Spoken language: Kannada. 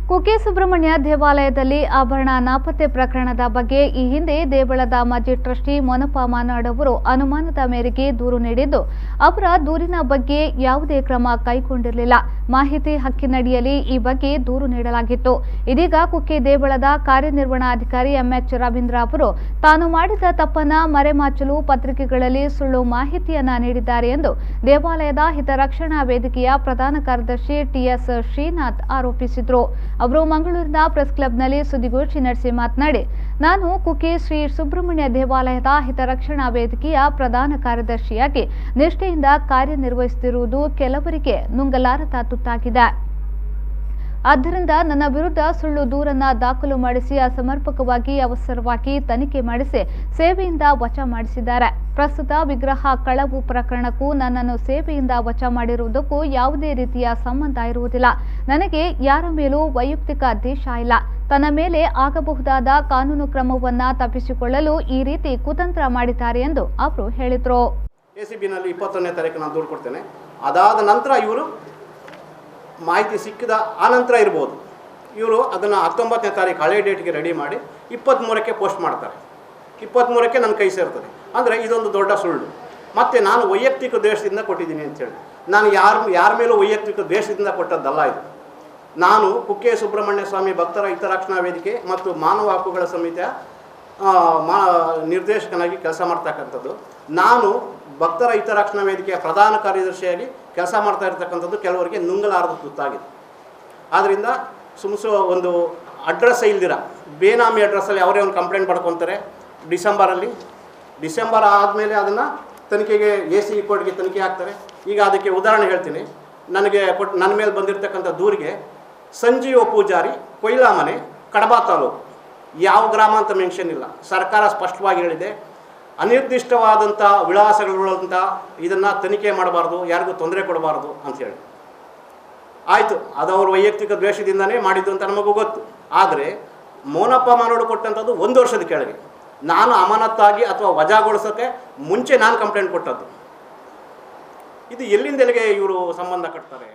ಕುಕ್ಕೆ ಸುಬ್ರಹ್ಮಣ್ಯ ದೇವಾಲಯದಲ್ಲಿ ಆಭರಣ ನಾಪತ್ತೆ ಪ್ರಕರಣದ ಬಗ್ಗೆ ಈ ಹಿಂದೆ ದೇವಳದ ಮಾಜಿ ಟ್ರಸ್ಟಿ ಮೊನಪ್ಪ ಮಾನಾಡ್ ಅವರು ಅನುಮಾನದ ಮೇರೆಗೆ ದೂರು ನೀಡಿದ್ದು, ಅವರ ದೂರಿನ ಬಗ್ಗೆ ಯಾವುದೇ ಕ್ರಮ ಕೈಗೊಂಡಿರಲಿಲ್ಲ. ಮಾಹಿತಿ ಹಕ್ಕಿನಡಿಯಲ್ಲಿ ಈ ಬಗ್ಗೆ ದೂರು ನೀಡಲಾಗಿತ್ತು. ಇದೀಗ ಕುಕ್ಕೆ ದೇವಳದ ಕಾರ್ಯನಿರ್ವಹಣಾಧಿಕಾರಿ ಎಂಎಚ್ ರವೀಂದ್ರ ಅವರು ತಾನು ಮಾಡಿದ ತಪ್ಪನ್ನ ಮರೆಮಾಚಲು ಪತ್ರಿಕೆಗಳಲ್ಲಿ ಸುಳ್ಳು ಮಾಹಿತಿಯನ್ನ ನೀಡಿದ್ದಾರೆ ಎಂದು ದೇವಾಲಯದ ಹಿತರಕ್ಷಣಾ ವೇದಿಕೆಯ ಪ್ರಧಾನ ಕಾರ್ಯದರ್ಶಿ ಟಿಎಸ್ ಶ್ರೀನಾಥ್ ಆರೋಪಿಸಿದರು. ಅವರು ಮಂಗಳೂರಿನ ಪ್ರೆಸ್ ಕ್ಲಬ್ನಲ್ಲಿ ಸುದ್ದಿಗೋಷ್ಠಿ ನಡೆಸಿ ಮಾತನಾಡಿ, ನಾನು ಕುಕ್ಕೆ ಶ್ರೀ ಸುಬ್ರಹ್ಮಣ್ಯ ದೇವಾಲಯದ ಹಿತರಕ್ಷಣಾ ವೇದಿಕೆಯ ಪ್ರಧಾನ ಕಾರ್ಯದರ್ಶಿಯಾಗಿ ನಿಷ್ಠೆಯಿಂದ ಕಾರ್ಯನಿರ್ವಹಿಸುತ್ತಿರುವುದು ಕೆಲವರಿಗೆ ನುಂಗಲಾರದ ತುತ್ತಾಗಿದೆ. ಆದ್ದರಿಂದ ನನ್ನ ವಿರುದ್ಧ ಸುಳ್ಳು ದೂರನ್ನ ದಾಖಲು ಮಾಡಿಸಿ ಅಸಮರ್ಪಕವಾಗಿ ಅವಸರವಾಗಿ ತನಿಖೆ ಮಾಡಿಸಿ ಸೇವೆಯಿಂದ ವಜಾ ಮಾಡಿಸಿದ್ದಾರೆ. ಪ್ರಸ್ತುತ ವಿಗ್ರಹ ಕಳವು ಪ್ರಕರಣಕ್ಕೂ ನನ್ನನ್ನು ಸೇವೆಯಿಂದ ವಜಾ ಮಾಡಿರುವುದಕ್ಕೂ ಯಾವುದೇ ರೀತಿಯ ಸಂಬಂಧ ಇರುವುದಿಲ್ಲ. ನನಗೆ ಯಾರ ಮೇಲೂ ವೈಯಕ್ತಿಕ ದ್ವೇಷ ಇಲ್ಲ. ತನ್ನ ಮೇಲೆ ಆಗಬಹುದಾದ ಕಾನೂನು ಕ್ರಮವನ್ನ ತಪ್ಪಿಸಿಕೊಳ್ಳಲು ಈ ರೀತಿ ಕುತಂತ್ರ ಮಾಡಿದ್ದಾರೆ ಎಂದು ಅವರು ಹೇಳಿದರು. ಎಸಿಬಿನಲ್ಲಿ 21ನೇ ತಾರೀಕು ನಾನು ದೂರು ಕೊಡ್ತೇನೆ. ಅದಾದ ನಂತರ ಇವರು ಮಾಹಿತಿ ಸಿಕ್ಕಿದ ಆನಂತರ ಇರ್ಬೋದು, ಇವರು ಅದನ್ನು 19ನೇ ತಾರೀಕು ಹಳೆ ಡೇಟ್ಗೆ ರೆಡಿ ಮಾಡಿ 23ಕ್ಕೆ ಪೋಸ್ಟ್ ಮಾಡ್ತಾರೆ. 23ಕ್ಕೆ ನನ್ನ ಕೈ ಸೇರ್ತದೆ. ಅಂದರೆ ಇದೊಂದು ದೊಡ್ಡ ಸುಳ್ಳು. ಮತ್ತು ನಾನು ವೈಯಕ್ತಿಕ ದ್ವೇಷದಿಂದ ಕೊಟ್ಟಿದ್ದೀನಿ ಅಂತೇಳಿ, ನಾನು ಯಾರ ಮೇಲೂ ವೈಯಕ್ತಿಕ ದ್ವೇಷದಿಂದ ಕೊಟ್ಟದ್ದಲ್ಲ ಇದು. ನಾನು ಕುಕ್ಕೆ ಸುಬ್ರಹ್ಮಣ್ಯ ಸ್ವಾಮಿ ಭಕ್ತರ ಹಿತರಕ್ಷಣಾ ವೇದಿಕೆ ಮತ್ತು ಮಾನವ ಹಕ್ಕುಗಳ ಸಮಿತಿಯ ನಿರ್ದೇಶಕನಾಗಿ ಕೆಲಸ ಮಾಡ್ತಕ್ಕಂಥದ್ದು. ನಾನು ಭಕ್ತರ ಹಿತರಕ್ಷಣಾ ವೇದಿಕೆಯ ಪ್ರಧಾನ ಕಾರ್ಯದರ್ಶಿಯಾಗಿ ಕೆಲಸ ಮಾಡ್ತಾ ಇರ್ತಕ್ಕಂಥದ್ದು ಕೆಲವರಿಗೆ ನುಂಗಲಾರದ ತುತ್ತಾಗಿದೆ. ಆದ್ದರಿಂದ ಒಂದು ಅಡ್ರೆಸ್ ಇಲ್ದಿರ ಬೇನಾಮಿ ಅಡ್ರೆಸ್ಸಲ್ಲಿ ಅವರೇ ಒಂದು ಕಂಪ್ಲೇಂಟ್ ಪಡ್ಕೊತಾರೆ. ಡಿಸೆಂಬರ್ ಆದಮೇಲೆ ಅದನ್ನು ತನಿಖೆಗೆ AC ಕೋರ್ಟ್ಗೆ ತನಿಖೆ ಹಾಕ್ತಾರೆ. ಈಗ ಅದಕ್ಕೆ ಉದಾಹರಣೆ ಹೇಳ್ತೀನಿ. ನನ್ನ ಮೇಲೆ ಬಂದಿರತಕ್ಕಂಥ ದೂರಿಗೆ ಸಂಜೀವ ಪೂಜಾರಿ, ಕೊಯ್ಲಾ ಮನೆ, ಕಡಬ ತಾಲೂಕು, ಯಾವ ಗ್ರಾಮ ಅಂತ ಮೆನ್ಷನ್ ಇಲ್ಲ. ಸರ್ಕಾರ ಸ್ಪಷ್ಟವಾಗಿ ಹೇಳಿದೆ, ಅನಿರ್ದಿಷ್ಟವಾದಂಥ ವಿಳಾಸಗಳುಳ್ಳಂಥ ಇದನ್ನು ತನಿಖೆ ಮಾಡಬಾರ್ದು, ಯಾರಿಗೂ ತೊಂದರೆ ಕೊಡಬಾರ್ದು ಅಂಥೇಳಿ. ಆಯಿತು, ಅದು ಅವ್ರ ವೈಯಕ್ತಿಕ ದ್ವೇಷದಿಂದನೇ ಮಾಡಿದ್ದು ಅಂತ ನಮಗೂ ಗೊತ್ತು. ಆದರೆ ಮೊನಪ್ಪ ಮಾನಾಡ್ ಕೊಟ್ಟಂಥದ್ದು 1 ವರ್ಷದ ಕೆಳಗೆ. ನಾನು ಅಮಾನತ್ತಾಗಿ ಅಥವಾ ವಜಾಗೊಳಿಸೋಕ್ಕೆ ಮುಂಚೆ ನಾನು ಕಂಪ್ಲೇಂಟ್ ಕೊಟ್ಟದ್ದು. ಇದು ಎಲ್ಲಿಂದ ಎಲ್ಲಿಗೆ ಇವರು ಸಂಬಂಧ ಕಟ್ತಾರೆ?